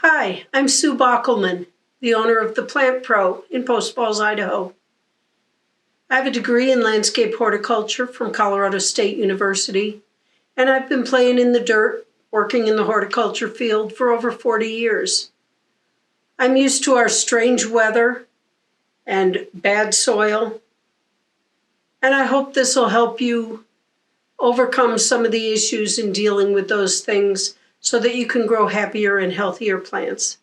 Hi, I'm Sue Bockelman, the owner of the Plant Pro in Post Falls, Idaho. I have a degree in landscape horticulture from Colorado State University, and I've been playing in the dirt, working in the horticulture field for over 40 years. I'm used to our strange weather and bad soil, and I hope this will help you overcome some of the issues in dealing with those things so that you can grow happier and healthier plants.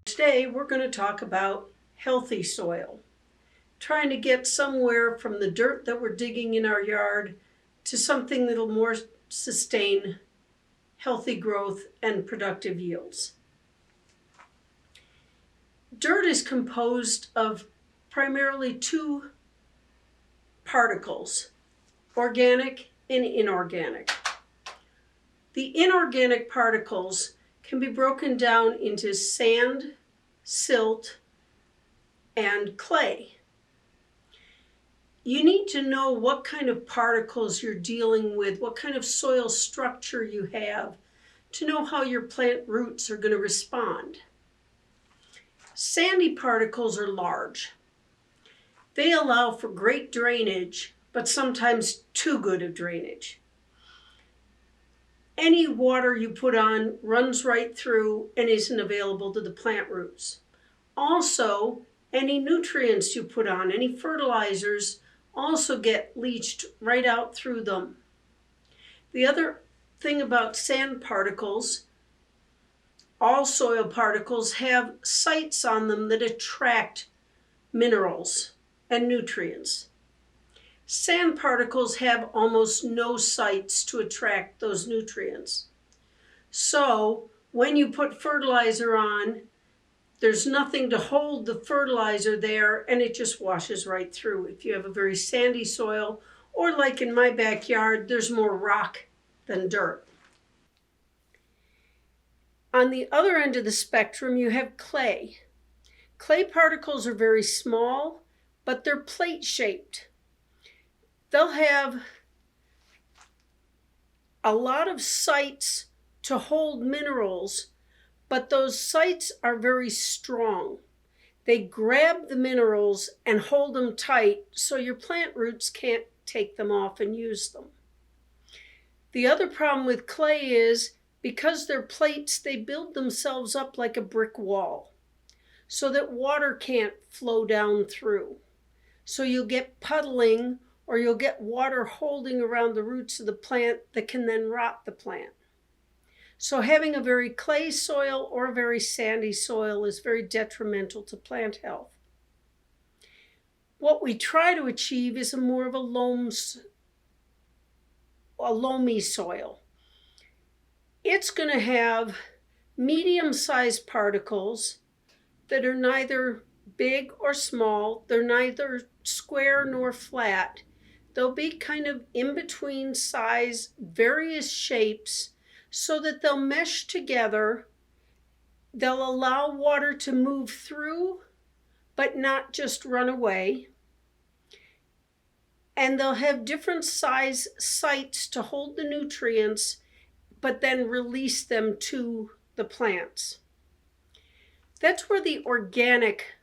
Today, we're going to talk about healthy soil, trying to get somewhere from the dirt that we're digging in our yard to something that'll more sustain healthy growth and productive yields. Dirt is composed of primarily two particles, organic and inorganic. The inorganic particles can be broken down into sand, silt, and clay. You need to know what kind of particles you're dealing with, what kind of soil structure you have, to know how your plant roots are going to respond. Sandy particles are large. They allow for great drainage, but sometimes too good of drainage. Any water you put on runs right through and isn't available to the plant roots. Also, any nutrients you put on, any fertilizers, also get leached right out through them. The other thing about sand particles, all soil particles have sites on them that attract minerals and nutrients. Sand particles have almost no sites to attract those nutrients. So when you put fertilizer on, there's nothing to hold the fertilizer there, and it just washes right through. If you have a very sandy soil, or like in my backyard, there's more rock than dirt. On the other end of the spectrum, you have clay. Clay particles are very small, but they're plate-shaped. They'll have a lot of sites to hold minerals, but those sites are very strong. They grab the minerals and hold them tight so your plant roots can't take them off and use them. The other problem with clay is because they're plates, they build themselves up like a brick wall so that water can't flow down through. So you'll get puddling, or you'll get water holding around the roots of the plant that can then rot the plant. So having a very clay soil or a very sandy soil is very detrimental to plant health. What we try to achieve is more of a loamy soil. It's going to have medium-sized particles that are neither big or small. They're neither square nor flat. They'll be kind of in between size, various shapes, so that they'll mesh together. They'll allow water to move through, but not just run away. And they'll have different size sites to hold the nutrients, but then release them to the plants. That's where the organic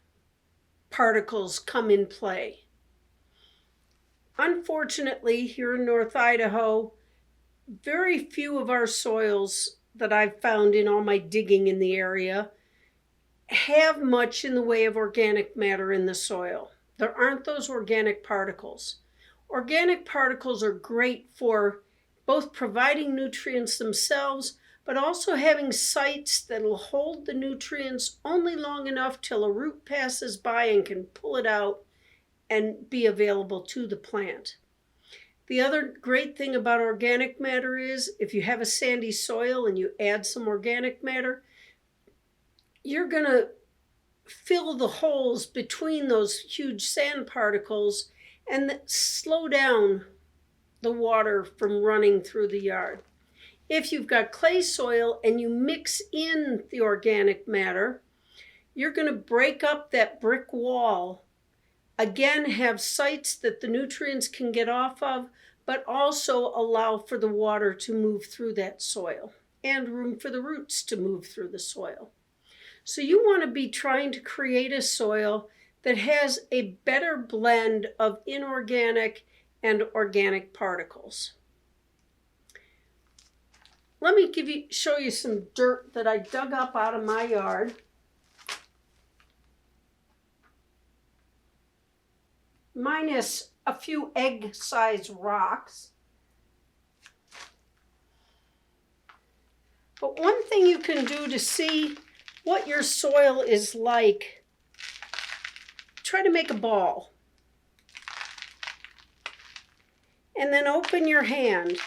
particles come in play. Unfortunately, here in North Idaho, very few of our soils that I've found in all my digging in the area have much in the way of organic matter in the soil. There aren't those organic particles. Organic particles are great for both providing nutrients themselves, but also having sites that'll hold the nutrients only long enough till a root passes by and can pull it out and be available to the plant. The other great thing about organic matter is if you have a sandy soil and you add some organic matter, you're going to fill the holes between those huge sand particles and slow down the water from running through the yard. If you've got clay soil and you mix in the organic matter, you're going to break up that brick wall. Again, have sites that the nutrients can get off of, but also allow for the water to move through that soil and room for the roots to move through the soil. So you want to be trying to create a soil that has a better blend of inorganic and organic particles. Let me show you some dirt that I dug up out of my yard. Minus a few egg-sized rocks. But one thing you can do to see what your soil is like, try to make a ball. And then open your hand.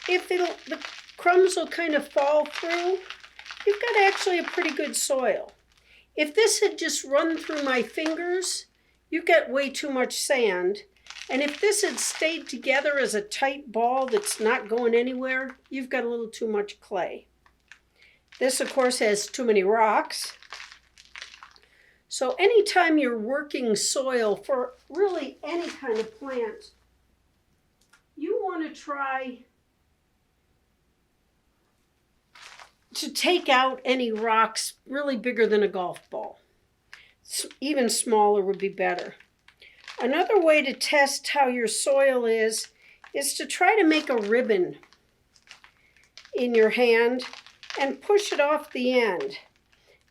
If the crumbs will kind of fall through, you've got actually a pretty good soil. If this had just run through my fingers, you've got way too much sand. And if this had stayed together as a tight ball that's not going anywhere, you've got a little too much clay. This, of course, has too many rocks. So anytime you're working soil for really any kind of plant, you want to try to take out any rocks really bigger than a golf ball. Even smaller would be better. Another way to test how your soil is to try to make a ribbon in your hand and push it off the end.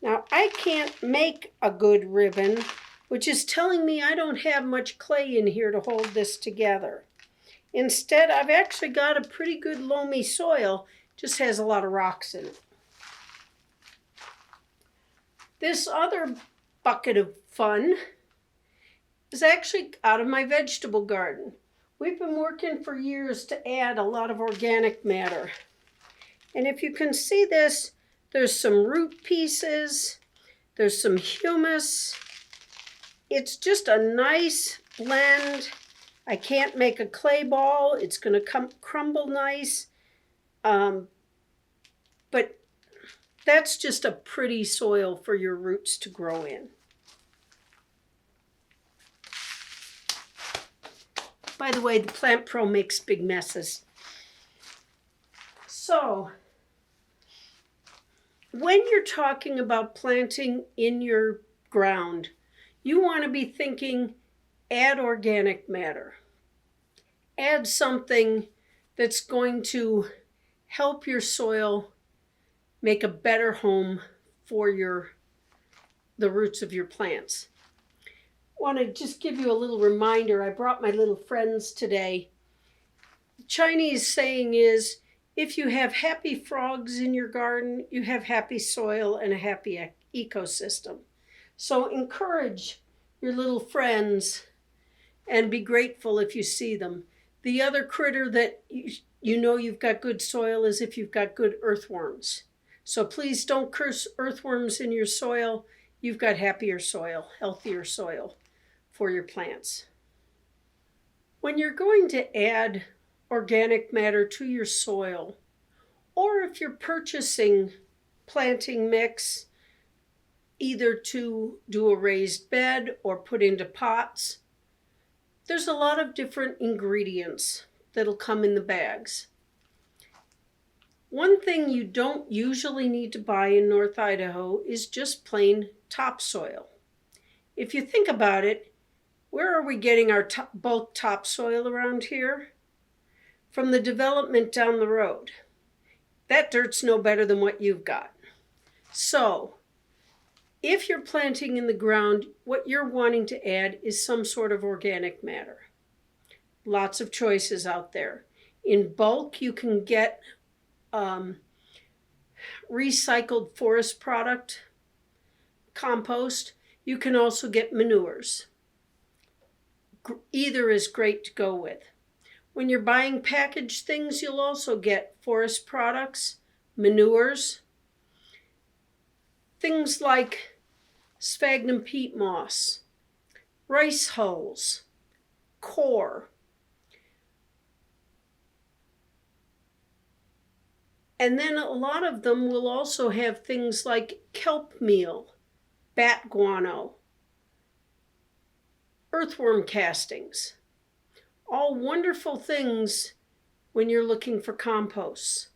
Now, I can't make a good ribbon, which is telling me I don't have much clay in here to hold this together. Instead, I've actually got a pretty good loamy soil, just has a lot of rocks in it. This other bucket of fun is actually out of my vegetable garden. We've been working for years to add a lot of organic matter. And if you can see this, there's some root pieces, there's some humus. It's just a nice blend. I can't make a clay ball. It's going to crumble nice. But that's just a pretty soil for your roots to grow in. By the way, the Plant Pro makes big messes. So, when you're talking about planting in your ground, you want to be thinking, add organic matter. Add something that's going to help your soil make a better home for the roots of your plants. I want to just give you a little reminder. I brought my little friends today. The Chinese saying is, if you have happy frogs in your garden, you have happy soil and a happy ecosystem. So encourage your little friends and be grateful if you see them. The other critter that you know you've got good soil is if you've got good earthworms. So please don't curse earthworms in your soil. You've got happier soil, healthier soil for your plants. When you're going to add organic matter to your soil, or if you're purchasing planting mix, either to do a raised bed or put into pots, there's a lot of different ingredients that'll come in the bags. One thing you don't usually need to buy in North Idaho is just plain topsoil. If you think about it, where are we getting our bulk topsoil around here? From the development down the road. That dirt's no better than what you've got. So, if you're planting in the ground, what you're wanting to add is some sort of organic matter. Lots of choices out there. In bulk, you can get recycled forest product, compost. You can also get manures. Either is great to go with. When you're buying packaged things, you'll also get forest products, manures, things like sphagnum peat moss, rice hulls, coir. And then a lot of them will also have things like kelp meal, bat guano, earthworm castings. All wonderful things when you're looking for composts.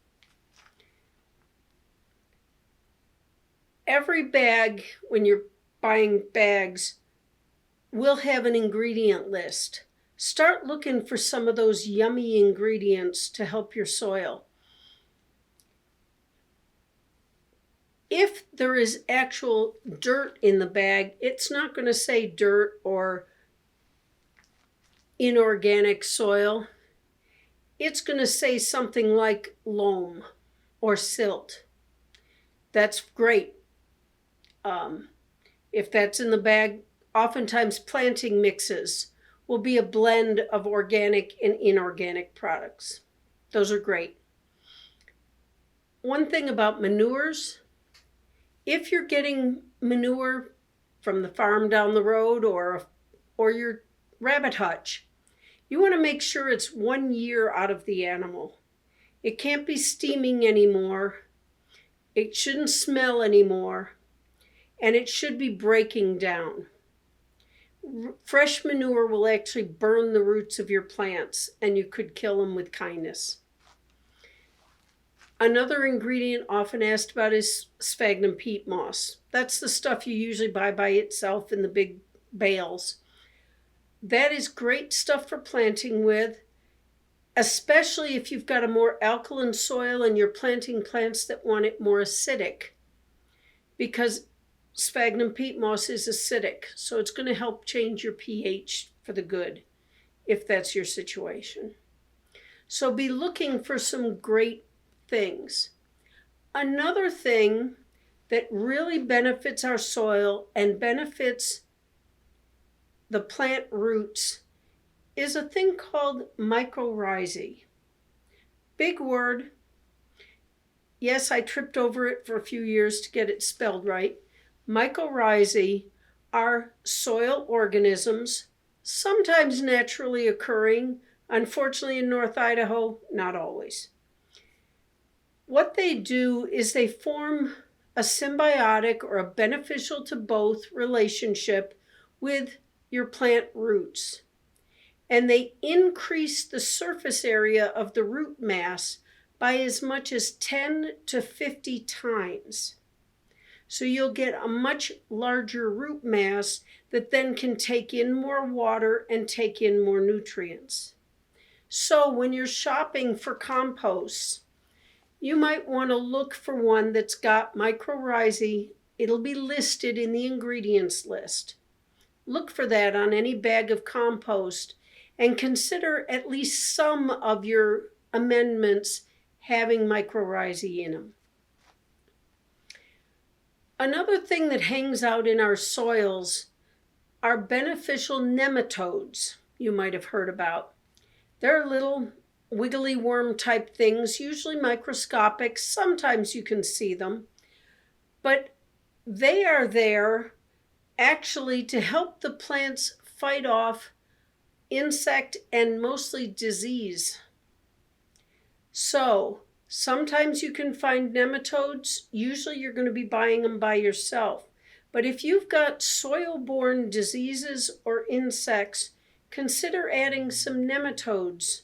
Every bag, when you're buying bags, will have an ingredient list. Start looking for some of those yummy ingredients to help your soil. If there is actual dirt in the bag, it's not going to say dirt or inorganic soil. It's going to say something like loam or silt. That's great. If that's in the bag, oftentimes planting mixes will be a blend of organic and inorganic products. Those are great. One thing about manures, if you're getting manure from the farm down the road or your rabbit hutch, you want to make sure it's 1 year out of the animal. It can't be steaming anymore. It shouldn't smell anymore. And it should be breaking down. Fresh manure will actually burn the roots of your plants, and you could kill them with kindness. Another ingredient often asked about is sphagnum peat moss. That's the stuff you usually buy by itself in the big bales. That is great stuff for planting with, especially if you've got a more alkaline soil and you're planting plants that want it more acidic, because sphagnum peat moss is acidic, so it's going to help change your pH for the good, if that's your situation. So be looking for some great things. Another thing that really benefits our soil and benefits the plant roots is a thing called mycorrhizae. Big word. Yes, I tripped over it for a few years to get it spelled right. Mycorrhizae are soil organisms, sometimes naturally occurring. Unfortunately, in North Idaho, not always. What they do is they form a symbiotic or a beneficial to both relationship with your plant roots. And they increase the surface area of the root mass by as much as 10 to 50 times. So you'll get a much larger root mass that then can take in more water and take in more nutrients. So when you're shopping for composts, you might want to look for one that's got mycorrhizae. It'll be listed in the ingredients list. Look for that on any bag of compost and consider at least some of your amendments having mycorrhizae in them. Another thing that hangs out in our soils are beneficial nematodes you might have heard about. They're little wiggly worm type things, usually microscopic. Sometimes you can see them, but they are there actually to help the plants fight off insect and mostly disease. So sometimes you can find nematodes. Usually you're going to be buying them by yourself. But if you've got soil-borne diseases or insects, consider adding some nematodes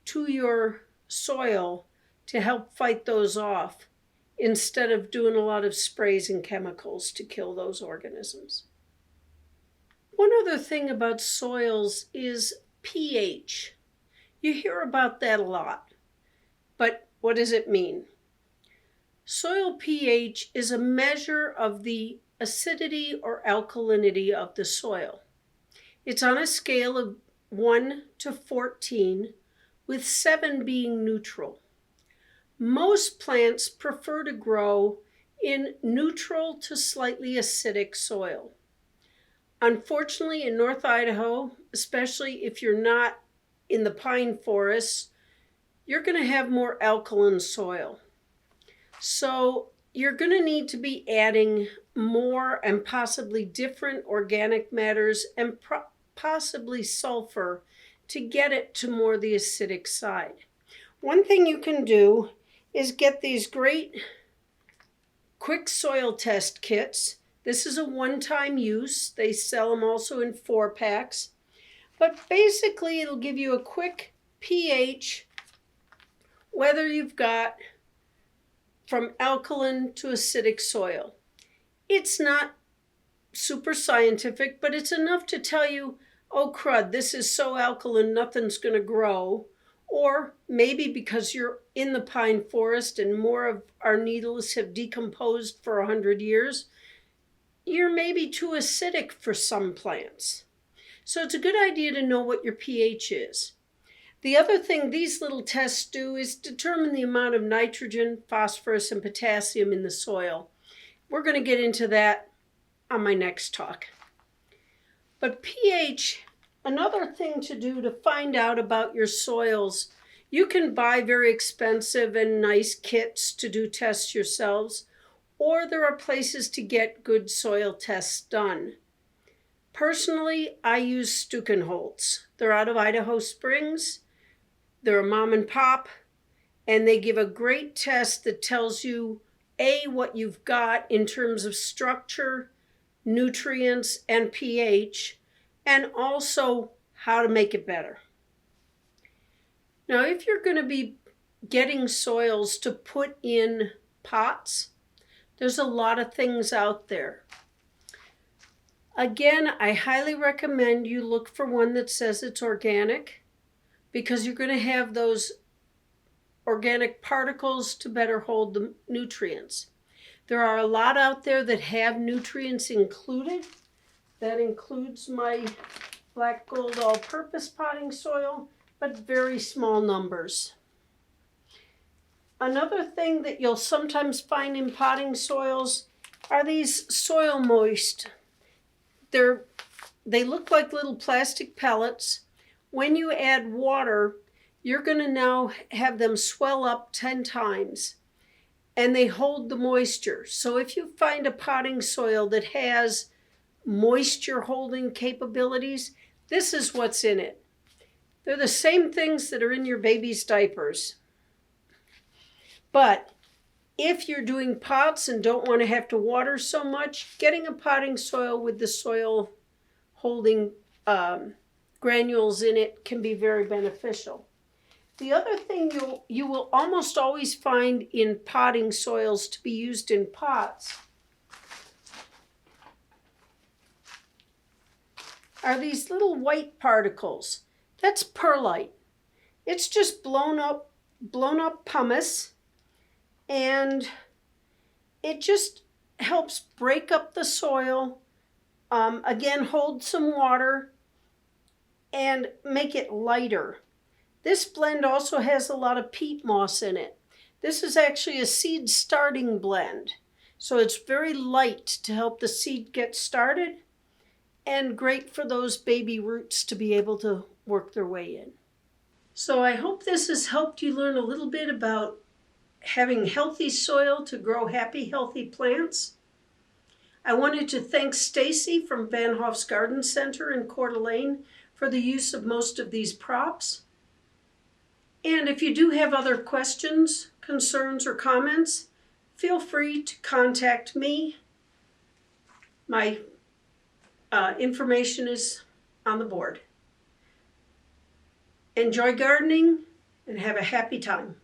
to your soil to help fight those off, instead of doing a lot of sprays and chemicals to kill those organisms. One other thing about soils is pH. You hear about that a lot, but what does it mean? Soil pH is a measure of the acidity or alkalinity of the soil. It's on a scale of 1 to 14, with 7 being neutral. Most plants prefer to grow in neutral to slightly acidic soil. Unfortunately, in North Idaho, especially if you're not in the pine forests, you're going to have more alkaline soil. So you're going to need to be adding more and possibly different organic matters and possibly sulfur to get it to more the acidic side. One thing you can do is get these great quick soil test kits. This is a one-time use. They sell them also in 4-packs. But basically it'll give you a quick pH, whether you've got from alkaline to acidic soil. It's not super scientific, but it's enough to tell you, oh crud, this is so alkaline, nothing's going to grow. Or maybe because you're in the pine forest and more of our needles have decomposed for 100 years, you're maybe too acidic for some plants. So it's a good idea to know what your pH is. The other thing these little tests do is determine the amount of nitrogen, phosphorus, and potassium in the soil. We're going to get into that on my next talk. But pH, another thing to do to find out about your soils, you can buy very expensive and nice kits to do tests yourselves, or there are places to get good soil tests done. Personally, I use Stukenholz. They're out of Idaho Springs. They're a mom and pop, and they give a great test that tells you, A, what you've got in terms of structure, nutrients, and pH, and also how to make it better. Now, if you're going to be getting soils to put in pots, there's a lot of things out there. Again, I highly recommend you look for one that says it's organic, because you're going to have those organic particles to better hold the nutrients. There are a lot out there that have nutrients included. That includes my black gold all-purpose potting soil, but very small numbers. Another thing that you'll sometimes find in potting soils are these soil moist. They look like little plastic pellets. When you add water, you're going to now have them swell up 10 times, and they hold the moisture. So if you find a potting soil that has moisture holding capabilities, this is what's in it. They're the same things that are in your baby's diapers. But if you're doing pots and don't want to have to water so much, getting a potting soil with the soil holding granules in it can be very beneficial. The other thing you will almost always find in potting soils to be used in pots are these little white particles. That's perlite. It's just blown up pumice, and it just helps break up the soil, again, hold some water, and make it lighter. This blend also has a lot of peat moss in it. This is actually a seed starting blend. So it's very light to help the seed get started, and great for those baby roots to be able to work their way in. So I hope this has helped you learn a little bit about having healthy soil to grow happy, healthy plants. I wanted to thank Stacy from Van Hoff's Garden Center in Coeur d'Alene for the use of most of these props. And if you do have other questions, concerns, or comments, feel free to contact me. My information is on the board. Enjoy gardening and have a happy time.